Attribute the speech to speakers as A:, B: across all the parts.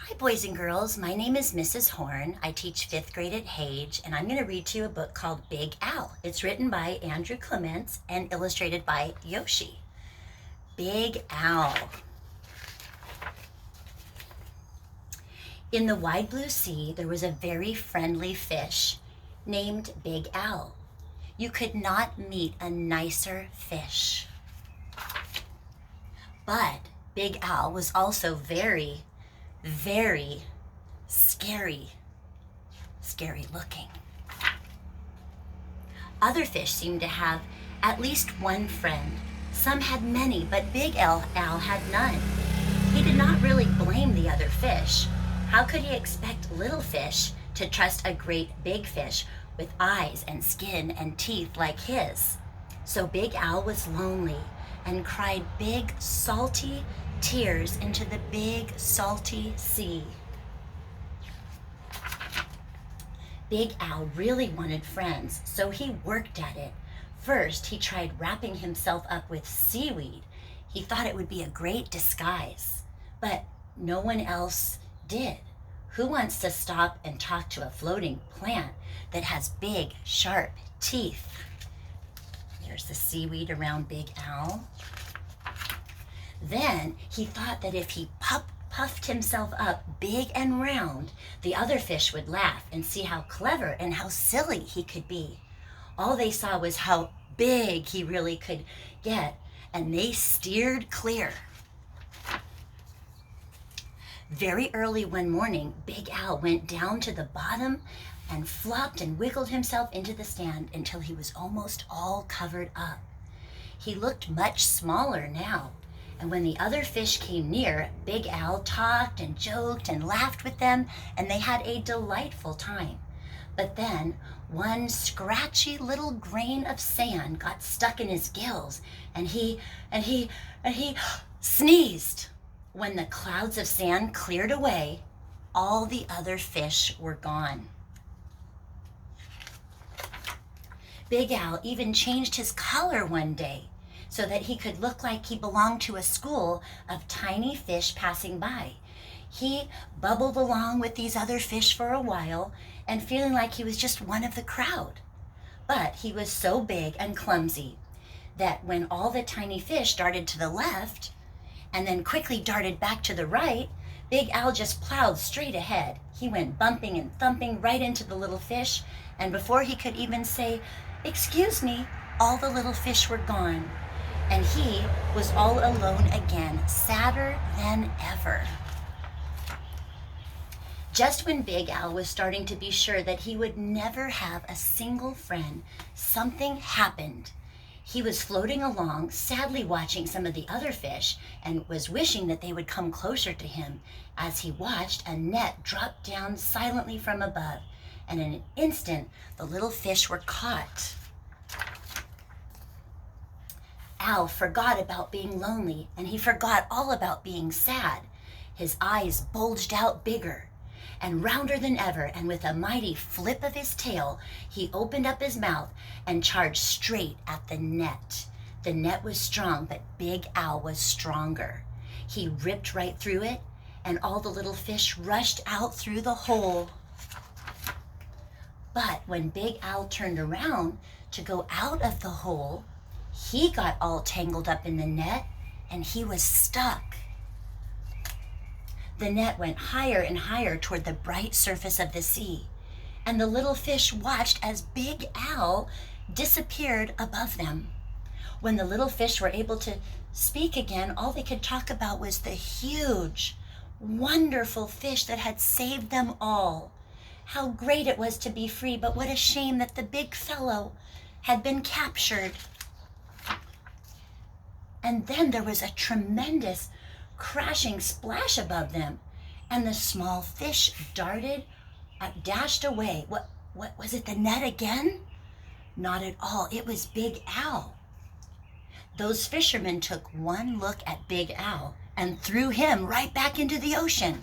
A: Hi, boys and girls. My name is Mrs. Horn. I teach fifth grade at Hage, and I'm going to read to you a book called Big Al. It's written by Andrew Clements and illustrated by Yoshi. Big Al. In the wide blue sea, there was a very friendly fish named Big Al. You could not meet a nicer fish. But Big Al was also very scary looking. Other fish seemed to have at least one friend. Some had many, but Big Al had none. He did not really blame the other fish. How could he expect little fish to trust a great big fish with eyes and skin and teeth like his? So Big Al was lonely and cried big, salty tears into the big, salty sea. Big Al really wanted friends, so he worked at it. First, he tried wrapping himself up with seaweed. He thought it would be a great disguise, but no one else did. Who wants to stop and talk to a floating plant that has big, sharp teeth? There's the seaweed around Big Al. Then he thought that if he puffed himself up big and round, the other fish would laugh and see how clever and how silly he could be. All they saw was how big he really could get, and they steered clear. Very early one morning, Big Al went down to the bottom and flopped and wiggled himself into the sand until he was almost all covered up. He looked much smaller now. And when the other fish came near, Big Al talked and joked and laughed with them, and they had a delightful time. But then one scratchy little grain of sand got stuck in his gills, and he sneezed. When the clouds of sand cleared away, all the other fish were gone. Big Al even changed his color one day, so that he could look like he belonged to a school of tiny fish passing by. He bubbled along with these other fish for a while and feeling like he was just one of the crowd. But he was so big and clumsy that when all the tiny fish darted to the left and then quickly darted back to the right, Big Al just plowed straight ahead. He went bumping and thumping right into the little fish, and before he could even say, "Excuse me," all the little fish were gone. And he was all alone again, sadder than ever. Just when Big Al was starting to be sure that he would never have a single friend, something happened. He was floating along, sadly watching some of the other fish, and was wishing that they would come closer to him. As he watched, a net dropped down silently from above, and in an instant, the little fish were caught. Al forgot about being lonely, and he forgot all about being sad. His eyes bulged out bigger and rounder than ever, and with a mighty flip of his tail, he opened up his mouth and charged straight at the net. The net was strong, but Big Al was stronger. He ripped right through it, and all the little fish rushed out through the hole. But when Big Al turned around to go out of the hole, he got all tangled up in the net, and he was stuck. The net went higher and higher toward the bright surface of the sea, and the little fish watched as Big Al disappeared above them. When the little fish were able to speak again, all they could talk about was the huge, wonderful fish that had saved them all. How great it was to be free, but what a shame that the big fellow had been captured. And then there was a tremendous crashing splash above them, and the small fish dashed away. What was it, the net again? Not at all. It was Big Al. Those fishermen took one look at Big Al and threw him right back into the ocean.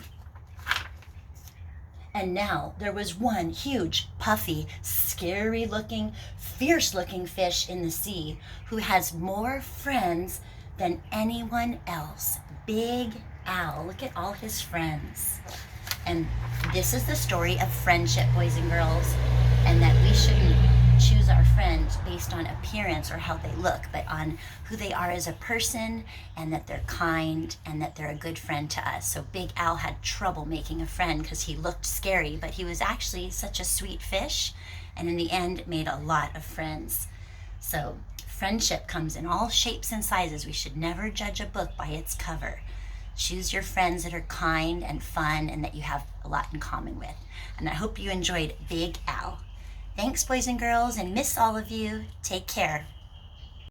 A: And now there was one huge, puffy, scary-looking, fierce-looking fish in the sea who has more friends than anyone else. Big Al. Look at all his friends. And this is the story of friendship, boys and girls, and that we shouldn't choose our friends based on appearance or how they look, but on who they are as a person, and that they're kind and that they're a good friend to us. So Big Al had trouble making a friend because he looked scary, but he was actually such a sweet fish, and in the end made a lot of friends. So friendship comes in all shapes and sizes. We should never judge a book by its cover. Choose your friends that are kind and fun and that you have a lot in common with. And I hope you enjoyed Big Al. Thanks, boys and girls, and miss all of you. Take care.